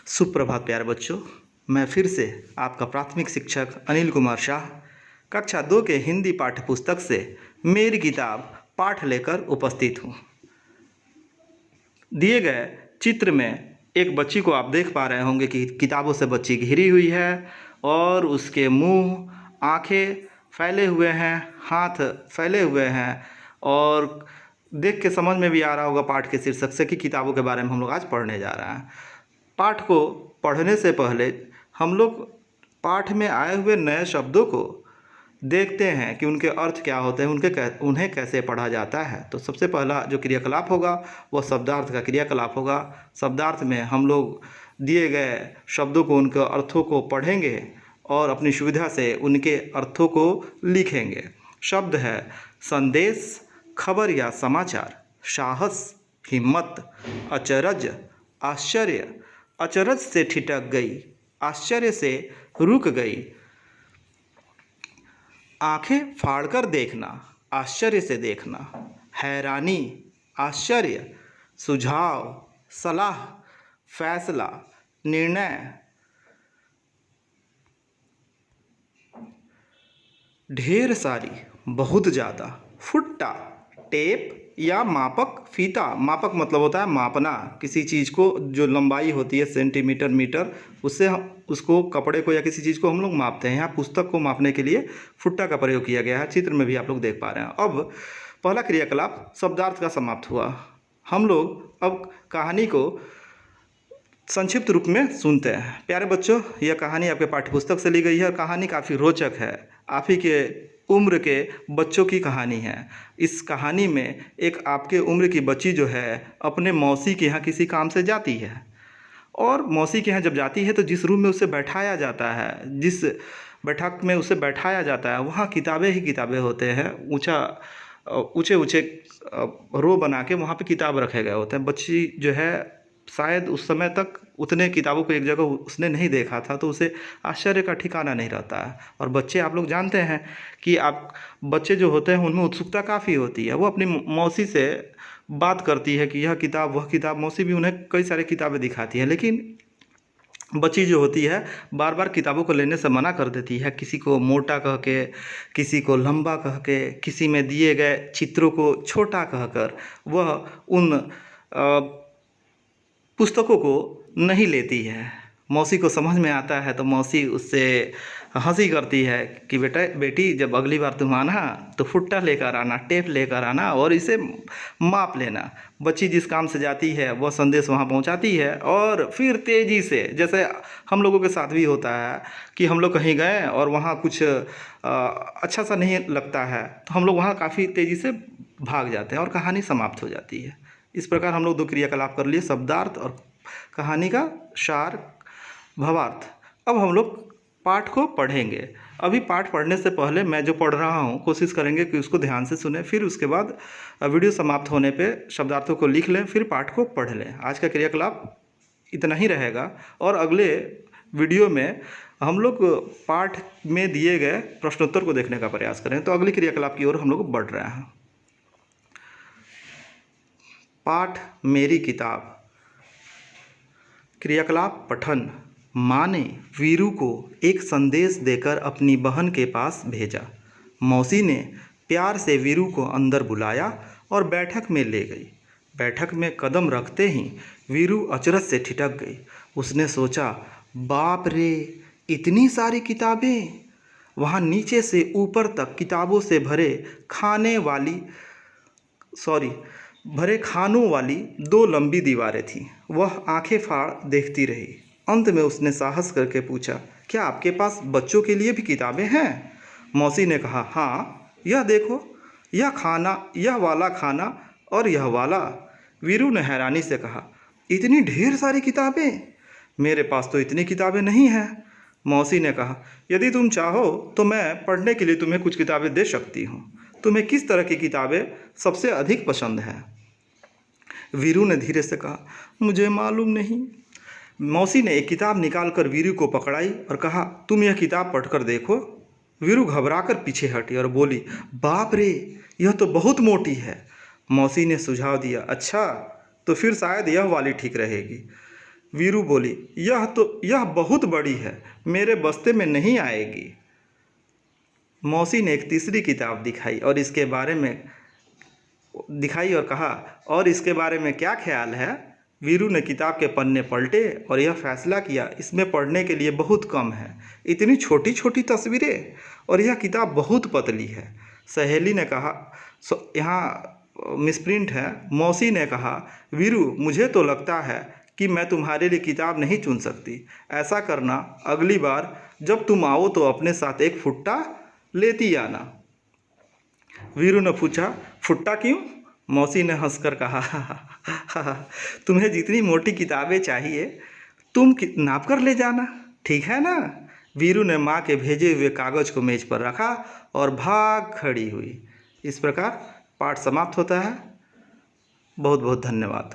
सुप्रभात प्यारे बच्चों। मैं फिर से आपका प्राथमिक शिक्षक अनिल कुमार शाह कक्षा 2 के हिंदी पाठ्य पुस्तक से मेरी किताब पाठ लेकर उपस्थित हूँ। दिए गए चित्र में एक बच्ची को आप देख पा रहे होंगे कि किताबों से बच्ची घिरी हुई है और उसके मुंह, आंखें फैले हुए हैं, हाथ फैले हुए हैं और देख के समझ में भी आ रहा होगा पाठ के शीर्षक से कि किताबों के बारे में हम लोग आज पढ़ने जा रहे हैं। पाठ को पढ़ने से पहले हम लोग पाठ में आए हुए नए शब्दों को देखते हैं कि उनके अर्थ क्या होते हैं, उन्हें कैसे पढ़ा जाता है। तो सबसे पहला जो क्रियाकलाप होगा वह शब्दार्थ का क्रियाकलाप होगा। शब्दार्थ में हम लोग दिए गए शब्दों को, उनके अर्थों को पढ़ेंगे और अपनी सुविधा से उनके अर्थों को लिखेंगे। शब्द है संदेश, खबर या समाचार, साहस, हिम्मत, अचरज, आश्चर्य, अचरज से ठिठक गई, आश्चर्य से रुक गई, आंखें फाड़कर देखना, आश्चर्य से देखना, हैरानी, आश्चर्य, सुझाव, सलाह, फैसला, निर्णय, ढेर सारी, बहुत ज़्यादा, फुट्टा, टेप या मापक फीता। मापक मतलब होता है मापना, किसी चीज़ को जो लंबाई होती है सेंटीमीटर, मीटर, उससे उसको कपड़े को या किसी चीज़ को हम लोग मापते हैं। यहाँ पुस्तक को मापने के लिए फुट्टा का प्रयोग किया गया है, चित्र में भी आप लोग देख पा रहे हैं। अब पहला क्रियाकलाप शब्दार्थ का समाप्त हुआ। हम लोग अब कहानी को संक्षिप्त रूप में सुनते हैं। प्यारे बच्चों, यह कहानी आपके पाठ्यपुस्तक से ली गई है और कहानी काफ़ी रोचक है। आप ही के उम्र के बच्चों की कहानी है। इस कहानी में एक आपके उम्र की बच्ची जो है अपने मौसी के यहाँ किसी काम से जाती है और मौसी के यहाँ जब जाती है तो जिस रूम में उसे बैठाया जाता है, जिस बैठक में उसे बैठाया जाता है, वहाँ किताबें ही किताबें होते हैं। ऊंचे ऊंचे रो बना के वहाँ पे किताब रखे गए होते हैं। बच्ची जो है शायद उस समय तक उतने किताबों को एक जगह उसने नहीं देखा था, तो उसे आश्चर्य का ठिकाना नहीं रहता है। और बच्चे, आप लोग जानते हैं कि आप बच्चे जो होते हैं उनमें उत्सुकता काफ़ी होती है। वो अपनी मौसी से बात करती है कि यह किताब, वह किताब। मौसी भी उन्हें कई सारी किताबें दिखाती है, लेकिन बच्ची जो होती है बार बार किताबों को लेने से मना कर देती है। किसी को मोटा कह के, किसी को लंबा कह के, किसी में दिए गए चित्रों को छोटा कहकर वह उन पुस्तकों को नहीं लेती है। मौसी को समझ में आता है तो मौसी उससे हंसी करती है कि बेटी जब अगली बार तुम आना तो फुट्टा लेकर आना, टेप लेकर आना और इसे माप लेना। बच्ची जिस काम से जाती है वह संदेश वहाँ पहुँचाती है और फिर तेज़ी से, जैसे हम लोगों के साथ भी होता है कि हम लोग कहीं गए और वहाँ कुछ अच्छा सा नहीं लगता है तो हम लोग वहाँ काफ़ी तेज़ी से भाग जाते हैं और कहानी समाप्त हो जाती है। इस प्रकार हम लोग दो क्रियाकलाप कर लिए, शब्दार्थ और कहानी का सार, भावार्थ। अब हम लोग पाठ को पढ़ेंगे। अभी पाठ पढ़ने से पहले मैं जो पढ़ रहा हूँ कोशिश करेंगे कि उसको ध्यान से सुने, फिर उसके बाद वीडियो समाप्त होने पे शब्दार्थों को लिख लें, फिर पाठ को पढ़ लें। आज का क्रियाकलाप इतना ही रहेगा और अगले वीडियो में हम लोग पाठ में दिए गए प्रश्नोत्तर को देखने का प्रयास करें। तो अगली क्रियाकलाप की ओर हम लोग बढ़ रहे हैं। पाठ मेरी किताब। क्रियाकलाप पठन। माँ ने वीरू को एक संदेश देकर अपनी बहन के पास भेजा। मौसी ने प्यार से वीरू को अंदर बुलाया और बैठक में ले गई। बैठक में कदम रखते ही वीरू अचरज से ठिठक गई। उसने सोचा, बाप रे, इतनी सारी किताबें! वहाँ नीचे से ऊपर तक किताबों से भरे खानों वाली दो लंबी दीवारें थीं। वह आंखें फाड़ देखती रही। अंत में उसने साहस करके पूछा, क्या आपके पास बच्चों के लिए भी किताबें हैं? मौसी ने कहा, हाँ, यह देखो, यह वाला खाना और यह वाला। वीरू ने हैरानी से कहा, इतनी ढेर सारी किताबें? मेरे पास तो इतनी किताबें नहीं हैं। मौसी ने कहा, यदि तुम चाहो तो मैं पढ़ने के लिए तुम्हें कुछ किताबें दे सकती हूँ। तुम्हें किस तरह की किताबें सबसे अधिक पसंद है? वीरू ने धीरे से कहा, मुझे मालूम नहीं। मौसी ने एक किताब निकालकर वीरू को पकड़ाई और कहा, तुम यह किताब पढ़कर देखो। वीरू घबराकर पीछे हटी और बोली, बाप रे, यह तो बहुत मोटी है। मौसी ने सुझाव दिया, अच्छा, तो फिर शायद यह वाली ठीक रहेगी। वीरू बोली, यह बहुत बड़ी है, मेरे बस्ते में नहीं आएगी। मौसी ने एक तीसरी किताब दिखाई और कहा, और इसके बारे में क्या ख्याल है? वीरू ने किताब के पन्ने पलटे और यह फैसला किया, इसमें पढ़ने के लिए बहुत कम है। इतनी छोटी छोटी तस्वीरें, और यह किताब बहुत पतली है। सहेली ने कहा, यहाँ मिसप्रिंट है। मौसी ने कहा, वीरू, मुझे तो लगता है कि मैं तुम्हारे लिए किताब नहीं चुन सकती। ऐसा करना, अगली बार जब तुम आओ तो अपने साथ एक फुट्टा लेती आना। वीरू ने पूछा, फुट्टा क्यों? मौसी ने हंसकर कहा, तुम्हें जितनी मोटी किताबें चाहिए तुम नाप कर ले जाना, ठीक है ना? वीरू ने माँ के भेजे हुए कागज़ को मेज पर रखा और भाग खड़ी हुई। इस प्रकार पाठ समाप्त होता है। बहुत बहुत धन्यवाद।